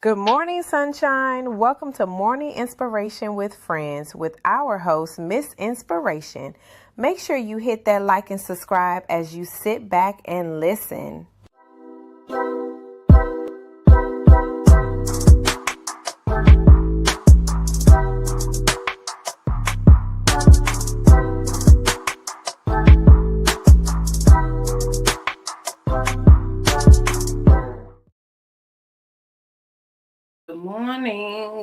Good morning, sunshine. Welcome to Morning Inspiration with Friends with our host, Miss Inspiration. Make sure you hit that like and subscribe as you sit back and listen.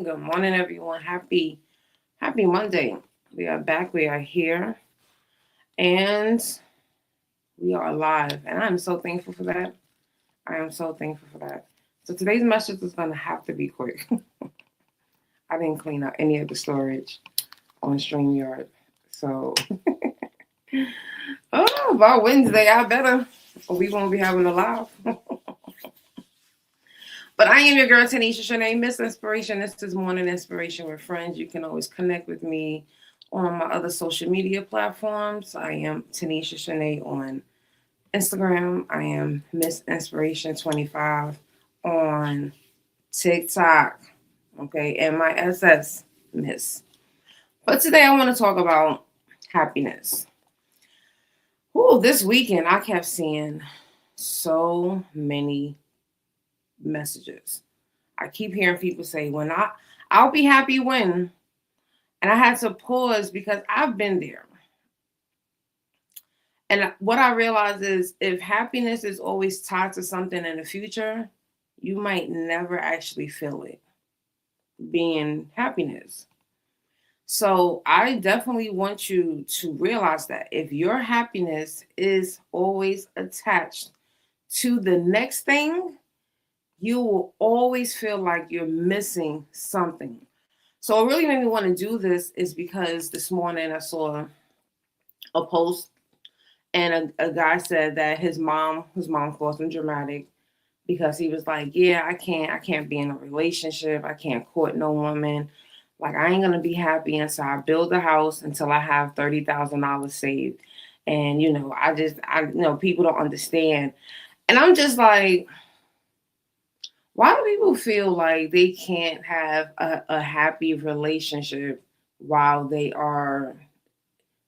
Good morning, everyone. Happy Monday. We are back. We are here, and we are alive. And I'm so thankful for that. So today's message is going to have to be quick. I didn't clean out any of the storage on StreamYard, so by Wednesday, I better, or we won't be having a live. But I am your girl, Tanisha Shanae, Miss Inspiration. This is Morning Inspiration with Friends. You can always connect with me on my other social media platforms. I am Tanisha Shanae on Instagram. I am Miss Inspiration 25 on TikTok. Okay, and my SS Miss. But today I want to talk about happiness. This weekend I kept seeing so many messages. I keep hearing people say, I'll be happy when, and I had to pause because I've been there. And what I realized is if happiness is always tied to something in the future, you might never actually feel it being happiness. So I definitely want you to realize that if your happiness is always attached to the next thing, you will always feel like you're missing something. So what really made me want to do this is because this morning I saw a post and a guy said that his mom calls him dramatic because he was like, yeah, I can't be in a relationship. I can't court no woman. Like, I ain't going to be happy until I build a house, until I have $30,000 saved. And, people don't understand. And I'm just like, why do people feel like they can't have a happy relationship while they are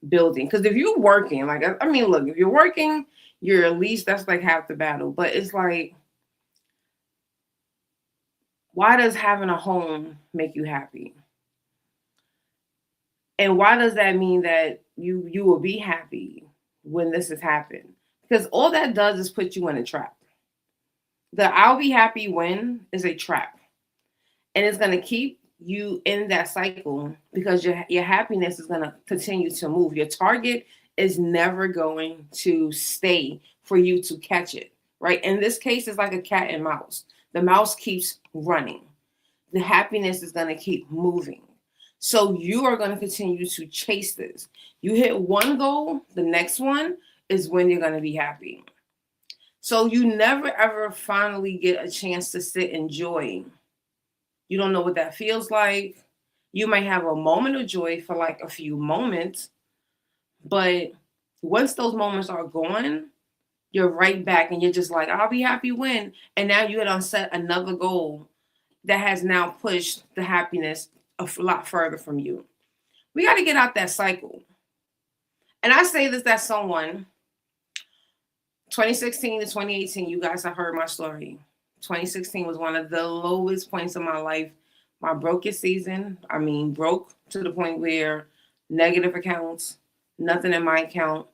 building? Because if you're working, look, if you're working, you're at least, that's like half the battle. But it's like, why does having a home make you happy? And why does that mean that you will be happy when this has happened? Because all that does is put you in a trap. The I'll be happy when is a trap. And it's going to keep you in that cycle because your happiness is going to continue to move. Your target is never going to stay for you to catch it, right? In this case, it's like a cat and mouse. The mouse keeps running. The happiness is going to keep moving. So you are going to continue to chase this. You hit one goal, the next one is when you're going to be happy. So you never, ever finally get a chance to sit and enjoy. You don't know what that feels like. You might have a moment of joy for like a few moments, but once those moments are gone, you're right back and you're just like, I'll be happy when. And now you had set another goal that has now pushed the happiness a lot further from you. We got to get out that cycle. And I say this as someone, 2016 to 2018, you guys have heard my story. 2016 was one of the lowest points of my life, my brokest season. Broke to the point where negative accounts, nothing in my account,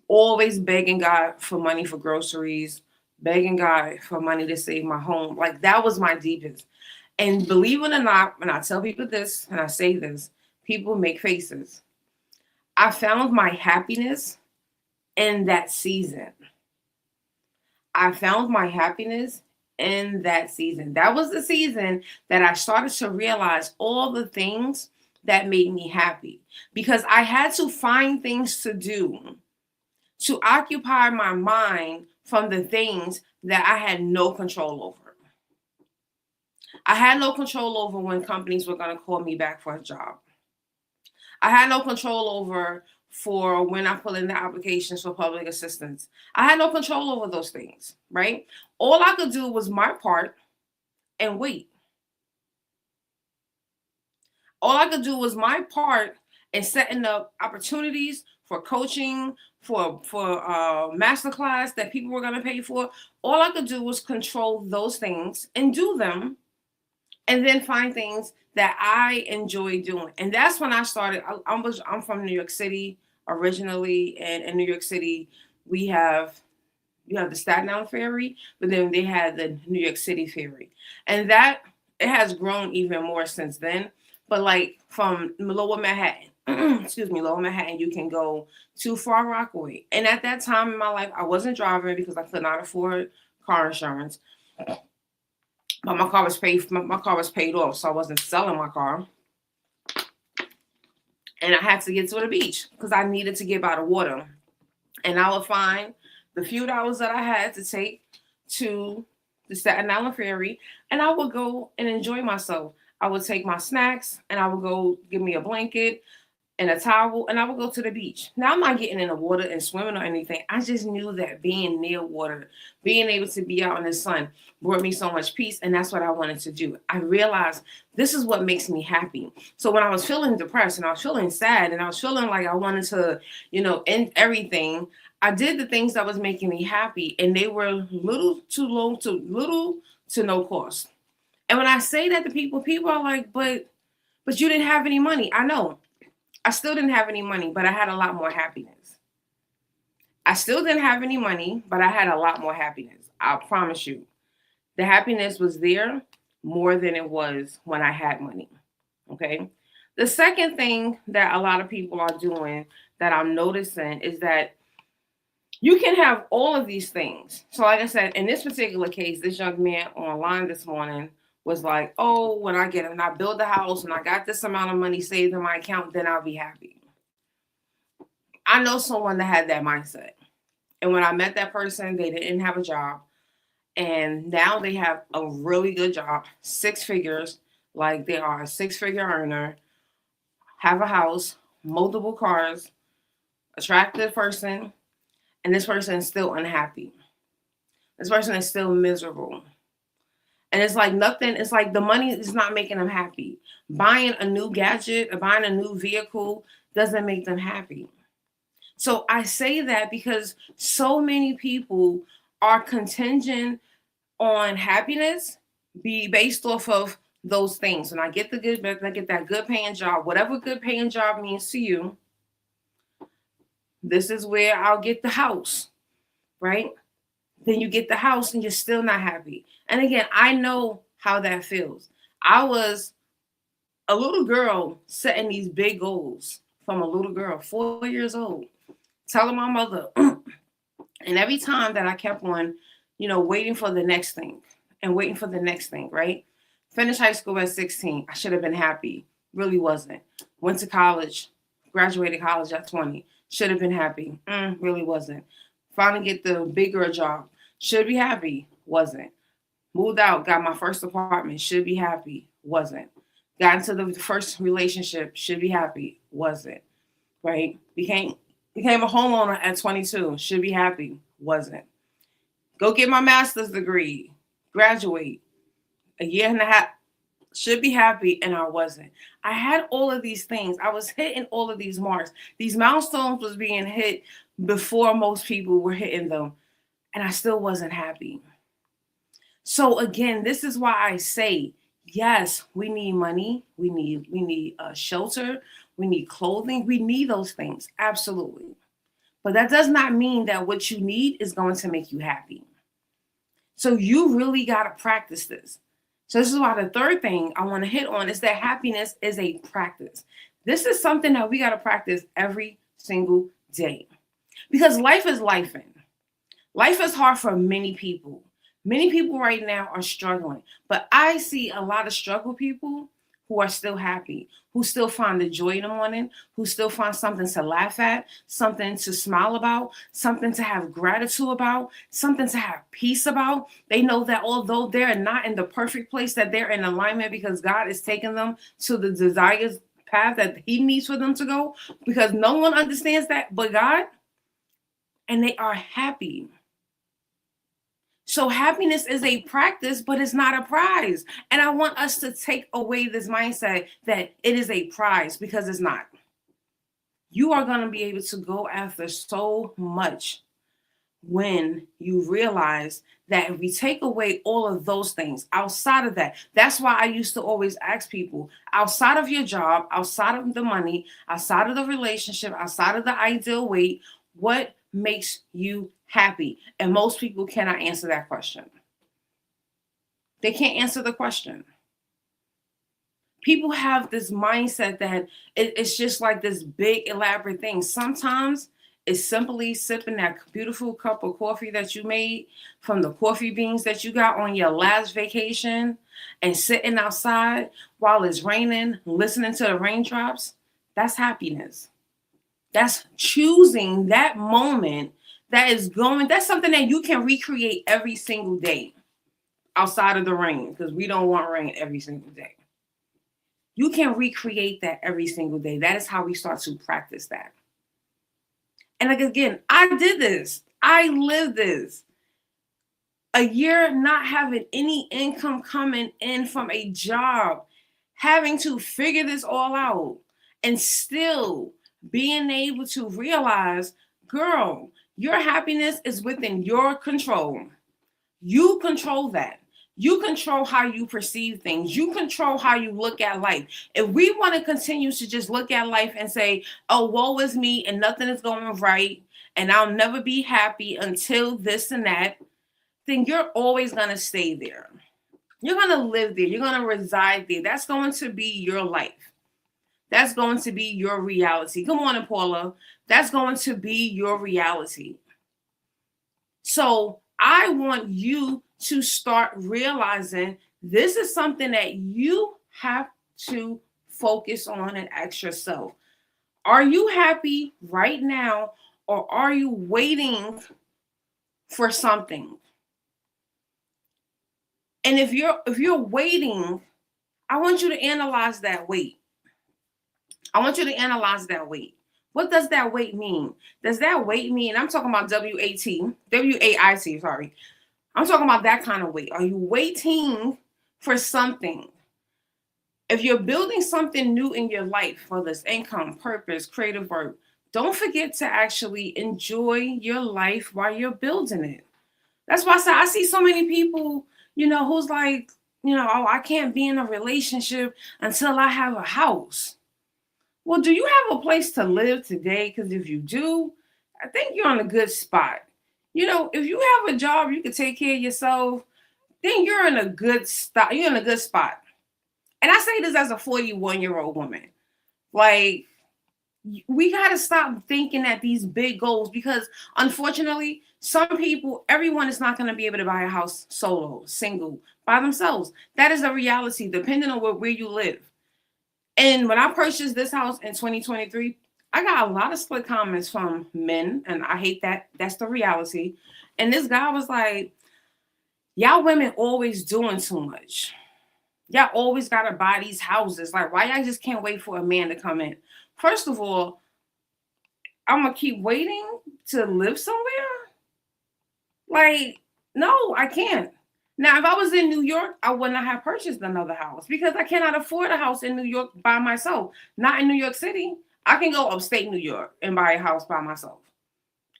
always begging God for money for groceries, begging God for money to save my home. Like, that was my deepest. And believe it or not, when I tell people this and I say this, people make faces. I found my happiness in that season. That was the season that I started to realize all the things that made me happy because I had to find things to do to occupy my mind from the things that I had no control over. I had no control over when companies were going to call me back for a job. I had no control over for when I put in the applications for public assistance. I had no control over those things, right? All I could do was my part and wait. All I could do was my part in setting up opportunities for coaching, for masterclass that people were going to pay for. All I could do was control those things and do them, and then find things that I enjoy doing. And that's when I started. I'm from New York City originally, and in New York City we have you have the Staten Island Ferry, but then they had the New York City Ferry, and that it has grown even more since then. But like from Lower Manhattan, excuse me, Lower Manhattan, you can go to Far Rockaway. And at that time in my life, I wasn't driving because I could not afford car insurance. But my car was paid. My car was paid off, so I wasn't selling my car. And I had to get to the beach because I needed to get by the water. And I would find the few dollars that I had to take to the Staten Island Ferry, and I would go and enjoy myself. I would take my snacks, and I would go give me a blanket and a towel, and I would go to the beach. Now, I'm not getting in the water and swimming or anything. I just knew that being near water, being able to be out in the sun, brought me so much peace, and that's what I wanted to do. I realized this is what makes me happy. So when I was feeling depressed and I was feeling sad and I was feeling like I wanted to, end everything, I did the things that was making me happy, and they were little to no cost. And when I say that to people are like, but you didn't have any money. I know. I still didn't have any money, but I had a lot more happiness. I still didn't have any money, but I had a lot more happiness. I promise you. The happiness was there more than it was when I had money. Okay. The second thing that a lot of people are doing that I'm noticing is that you can have all of these things. So, like I said, in this particular case, this young man online this morning was like, oh, when I build the house and I got this amount of money saved in my account, then I'll be happy. I know someone that had that mindset. And when I met that person, they didn't have a job. And now they have a really good job, 6 figures, like they are a 6 figure earner, have a house, multiple cars, attractive person, and this person is still unhappy. This person is still miserable. And it's like nothing, it's like the money is not making them happy. Buying a new gadget or buying a new vehicle doesn't make them happy. So I say that because so many people are contingent on happiness be based off of those things. And I get that good paying job, whatever good paying job means to you. This is where I'll get the house, right? Then you get the house and you're still not happy. And again, I know how that feels. I was a little girl setting these big goals from a little girl, 4 years old, telling my mother. And every time that I kept on, waiting for the next thing and waiting for the next thing, right? Finished high school at 16. I should have been happy. Really wasn't. Went to college, graduated college at 20. Should have been happy. Really wasn't. Finally get the bigger job. Should be happy. Wasn't. Moved out, got my first apartment. Should be happy. Wasn't. Got into the first relationship. Should be happy. Wasn't. Right? Became a homeowner at 22. Should be happy. Wasn't. Go get my master's degree. Graduate. A year and a half. Should be happy, and I wasn't. I had all of these things. I was hitting all of these marks. These milestones was being hit before most people were hitting them, and I still wasn't happy. So again, this is why I say, yes, we need money. We need shelter. We need clothing. We need those things. Absolutely. But that does not mean that what you need is going to make you happy. So you really got to practice this. So this is why the third thing I want to hit on is that happiness is a practice. This is something that we got to practice every single day because life is life. Life is hard for many people. Many people right now are struggling, but I see a lot of struggle people who are still happy, who still find the joy in the morning, who still find something to laugh at, something to smile about, something to have gratitude about, something to have peace about. They know that although they're not in the perfect place, that they're in alignment because God is taking them to the desired path that He needs for them to go, because no one understands that but God, and they are happy. So happiness is a practice, but it's not a prize. And I want us to take away this mindset that it is a prize, because it's not. You are going to be able to go after so much when you realize that if we take away all of those things outside of that. That's why I used to always ask people, outside of your job, outside of the money, outside of the relationship, outside of the ideal weight, what makes you happy? And most people cannot answer that question. They can't answer the question. People have this mindset that it's just like this big elaborate thing. Sometimes it's simply sipping that beautiful cup of coffee that you made from the coffee beans that you got on your last vacation, and sitting outside while it's raining, listening to the raindrops. That's happiness. That's choosing that moment that's something that you can recreate every single day outside of the rain, because we don't want rain every single day. You can recreate that every single day. That is how we start to practice that. And like, again, I did this. I lived this. A year not having any income coming in from a job, having to figure this all out, and still being able to realize, girl, your happiness is within your control. You control that. You control how you perceive things. You control how you look at life. If we want to continue to just look at life and say, oh, woe is me and nothing is going right, and I'll never be happy until this and that, then you're always going to stay there. You're going to live there. You're going to reside there. That's going to be your life. That's going to be your reality. Good morning, Paula. That's going to be your reality. So I want you to start realizing this is something that you have to focus on and ask yourself. Are you happy right now, or are you waiting for something? And if you're waiting, I want you to analyze that wait. I want you to analyze that wait. What does that wait mean? Does that wait mean, I'm talking about WAIT, sorry. I'm talking about that kind of wait. Are you waiting for something? If you're building something new in your life, whether it's income, purpose, creative work, don't forget to actually enjoy your life while you're building it. That's why I see so many people, who's like, oh, I can't be in a relationship until I have a house. Well, do you have a place to live today? Because if you do, I think you're on a good spot. If you have a job, you can take care of yourself, then you're in a good spot. You're in a good spot. And I say this as a 41-year-old woman. Like, we got to stop thinking that these big goals, because unfortunately, some people, everyone is not going to be able to buy a house solo, single, by themselves. That is a reality, depending on where you live. And when I purchased this house in 2023, I got a lot of split comments from men, and I hate that. That's the reality. And this guy was like, y'all women always doing too much. Y'all always got to buy these houses. Like, why y'all just can't wait for a man to come in? First of all, I'm going to keep waiting to live somewhere? Like, no, I can't. Now, if I was in New York, I would not have purchased another house, because I cannot afford a house in New York by myself. Not in New York City. I can go upstate New York and buy a house by myself.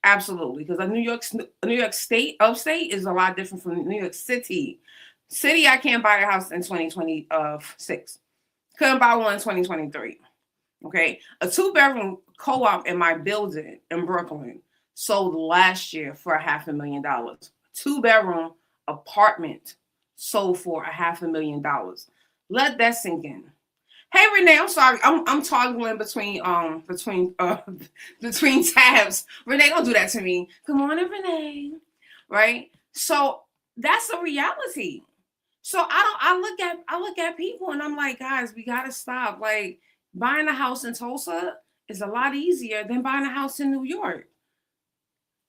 Absolutely. Because New York State, upstate is a lot different from New York City. City, I can't buy a house in 2026. Couldn't buy one in 2023. Okay. A 2-bedroom co-op in my building in Brooklyn sold last year for $500,000. 2-bedroom apartment sold for $500,000. Let that sink in. Hey Renee, I'm sorry. I'm toggling between tabs. Renee, don't do that to me. Good morning, Renee. Right? So that's a reality. So I look at people and I'm like, guys, we gotta stop. Like, buying a house in Tulsa is a lot easier than buying a house in New York.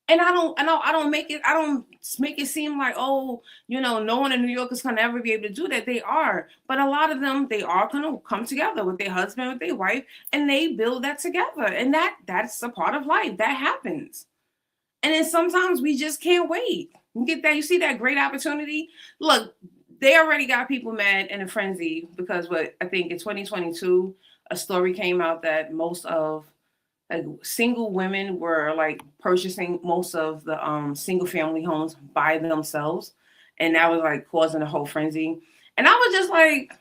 And I don't make it seem like, oh, no one in New York is gonna ever be able to do that. They are, but a lot of them, they are gonna come together with their husband, with their wife, and they build that together. And that's a part of life. That happens. And then sometimes we just can't wait. You get that, you see that great opportunity. Look, they already got people mad and in a frenzy because what I think in 2022, a story came out that most of like single women were like purchasing most of the single family homes by themselves. And that was like causing a whole frenzy. And I was just like,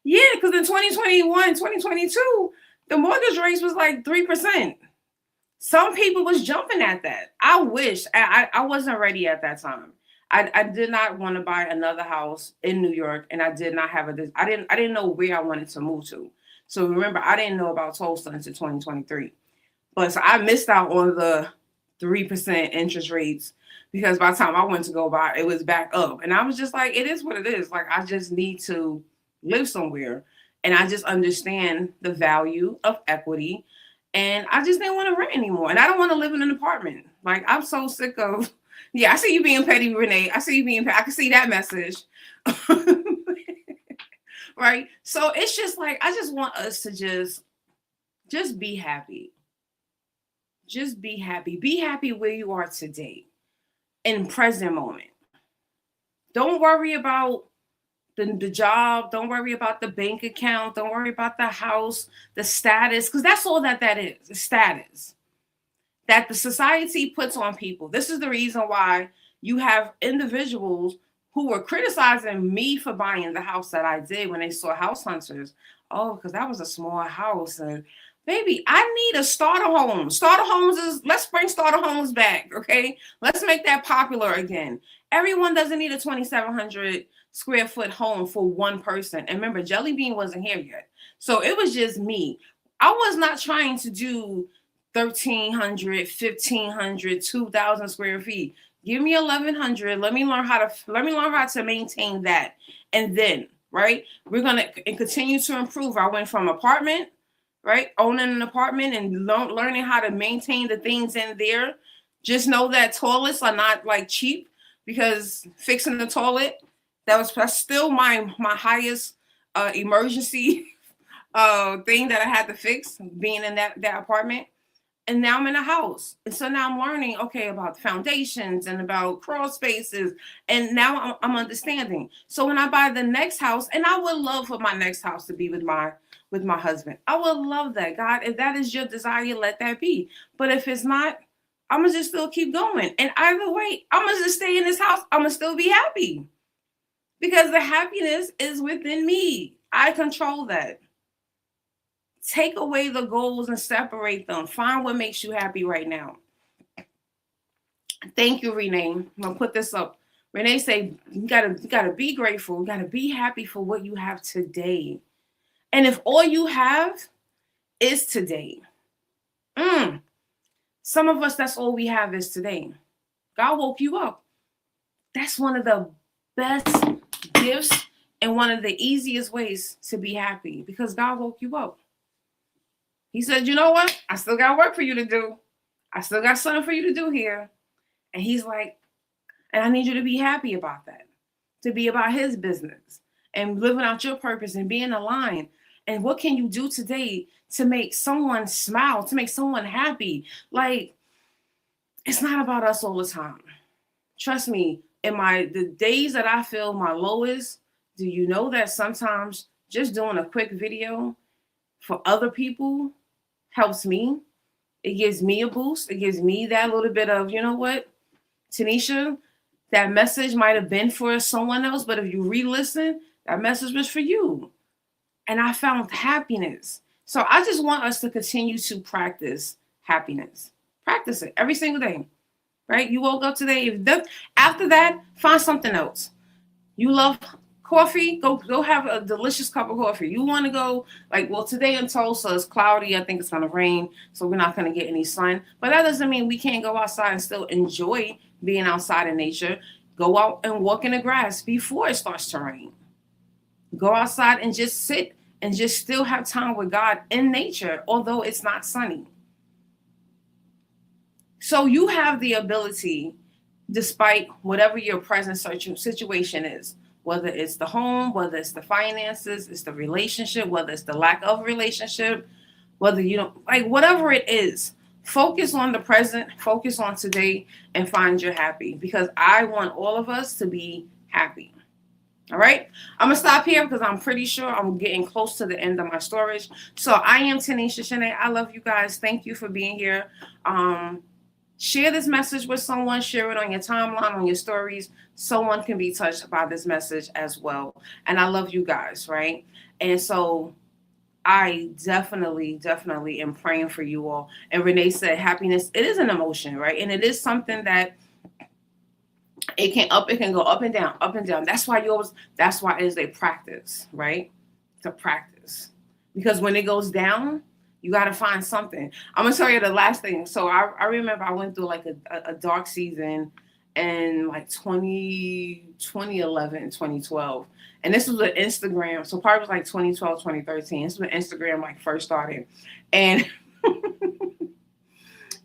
yeah, because in 2021, 2022, the mortgage rates was like 3%. Some people was jumping at that. I wish I wasn't ready at that time. I did not want to buy another house in New York, and I did not have I didn't know where I wanted to move to. So remember, I didn't know about Tulsa until 2023. But so I missed out on the 3% interest rates because by the time I went to go buy, it was back up. And I was just like, it is what it is. Like I just need to live somewhere. And I just understand the value of equity. And I just didn't want to rent anymore. And I don't want to live in an apartment. Like I'm so sick of, yeah, I see you being petty, Renee. I see you being petty. I can see that message. Right. So it's just like, I just want us to just be happy. Just be happy. Be happy where you are today in present moment. Don't worry about the job. Don't worry about the bank account. Don't worry about the house, the status, because that's all that is, the status that the society puts on people. This is the reason why you have individuals who were criticizing me for buying the house that I did when they saw House Hunters. Oh, because that was a small house. And baby, I need a starter home. Starter homes let's bring starter homes back, okay? Let's make that popular again. Everyone doesn't need a 2,700 square foot home for one person. And remember, Jelly Bean wasn't here yet. So it was just me. I was not trying to do 1,300, 1,500, 2,000 square feet. Give me 1,100. Let me learn how to maintain that. And then, right, we're going to continue to improve. I went from apartment, right, owning an apartment and learning how to maintain the things in there. Just know that toilets are not like cheap because fixing the toilet, that's still my highest emergency thing that I had to fix being in that apartment. And now I'm in a house. And so now I'm learning, okay, about foundations and about crawl spaces. And now I'm understanding. So when I buy the next house, and I would love for my next house to be with my husband. I would love that. God, if that is your desire, let that be. But if it's not, I'm going to just still keep going. And either way, I'm going to just stay in this house. I'm going to still be happy. Because the happiness is within me. I control that. Take away the goals and separate them. Find what makes you happy right now. Thank you, Renee. I'm gonna put this up. Renee say you gotta be grateful. You gotta be happy for what you have today. And if all you have is today, some of us, that's all we have is today. God woke you up. That's one of the best gifts and one of the easiest ways to be happy because God woke you up. He said, you know what? I still got work for you to do. I still got something for you to do here. And he's like, and I need you to be happy about that, to be about his business and living out your purpose and being aligned. And what can you do today to make someone smile, to make someone happy? Like, it's not about us all the time. Trust me, in the days that I feel my lowest, do you know that sometimes just doing a quick video for other people helps me? It gives me a boost. It gives me that little bit of, you know what, Tanisha, that message might have been for someone else, but if you re-listen, that message was for you. And I found happiness. So I just want us to continue to practice happiness. Practice it every single day, right? You woke up today. After that, find something else. You love coffee, go have a delicious cup of coffee. You want to go, like, well, today in Tulsa it's cloudy. I think it's going to rain, so we're not going to get any sun. But that doesn't mean we can't go outside and still enjoy being outside in nature. Go out and walk in the grass before it starts to rain. Go outside and just sit and just still have time with God in nature, although it's not sunny. So you have the ability, despite whatever your present situation is, whether it's the home, whether it's the finances, it's the relationship, whether it's the lack of relationship, whether you don't, like, whatever it is, Focus on the present, focus on today, and find your happy, because I want all of us to be happy. All right, I'm gonna stop here because I'm pretty sure I'm getting close to the end of my storage. So I am Tanisha Shanae. I love you guys. Thank you for being here. Share this message with someone. Share it on your timeline, on your stories. Someone can be touched by this message as well. And I love you guys, right? And so I definitely am praying for you all. And Renee said, happiness, it is an emotion, right? And it is something that it can go up and down, up and down. That's why it is a practice, right? It's a practice. Because when it goes down, you got to find something. I'm going to tell you the last thing. So I remember I went through like a dark season in like 2011, 2012. And this was an Instagram. So probably was like 2012, 2013. This was when Instagram like first started. And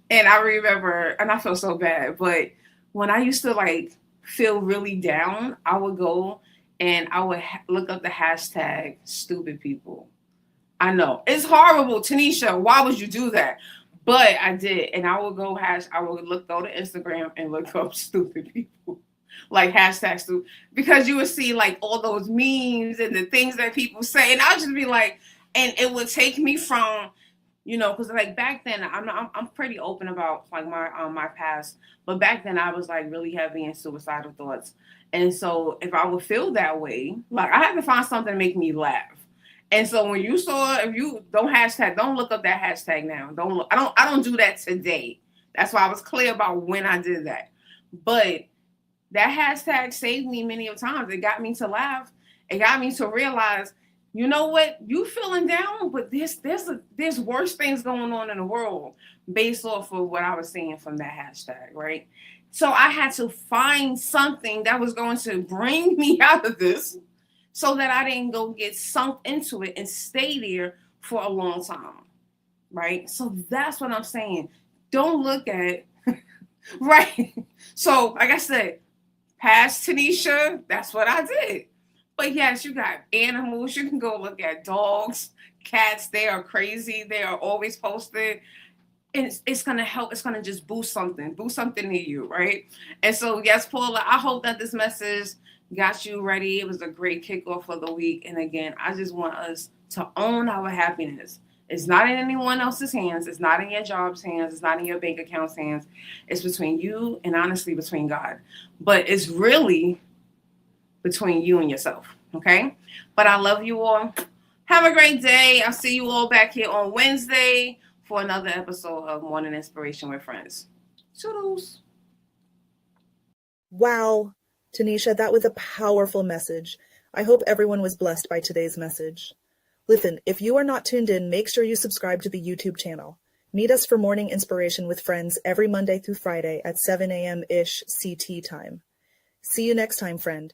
and I remember, and I feel so bad, but when I used to like feel really down, I would go and I would look up the hashtag stupid people. I know it's horrible, Tanisha. Why would you do that? But I did, and I would go go to Instagram and look up stupid people, like hashtag stupid, because you would see like all those memes and the things that people say, and I would just be like, and it would take me from, because like back then I'm pretty open about like my past, but back then I was like really heavy in suicidal thoughts, and so if I would feel that way, like I had to find something to make me laugh. And so when you saw, if you don't look up that hashtag now. I don't do that today. That's why I was clear about when I did that. But that hashtag saved me many of times. It got me to laugh. It got me to realize, you know what, you feeling down, but there's worse things going on in the world based off of what I was seeing from that hashtag, right? So I had to find something that was going to bring me out of this, so that I didn't go get sunk into it and stay there for a long time, right? So that's what I'm saying. Don't look at, right? So like I said, past Tanisha, that's what I did. But yes, you got animals. You can go look at dogs, cats. They are crazy. They are always posted. And it's going to help. It's going to just boost something in you, right? And so, yes, Paula, I hope that this message got you ready. It was a great kickoff for the week. And again, I just want us to own our happiness. It's not in anyone else's hands. It's not in your job's hands. It's not in your bank account's hands. It's between you and honestly between God. But it's really between you and yourself. Okay? But I love you all. Have a great day. I'll see you all back here on Wednesday for another episode of Morning Inspiration with Friends. Toodles. Wow. Tanisha, that was a powerful message. I hope everyone was blessed by today's message. Listen, if you are not tuned in, make sure you subscribe to the YouTube channel. Meet us for Morning Inspiration with Friends every Monday through Friday at 7 a.m.-ish CT time. See you next time, friend.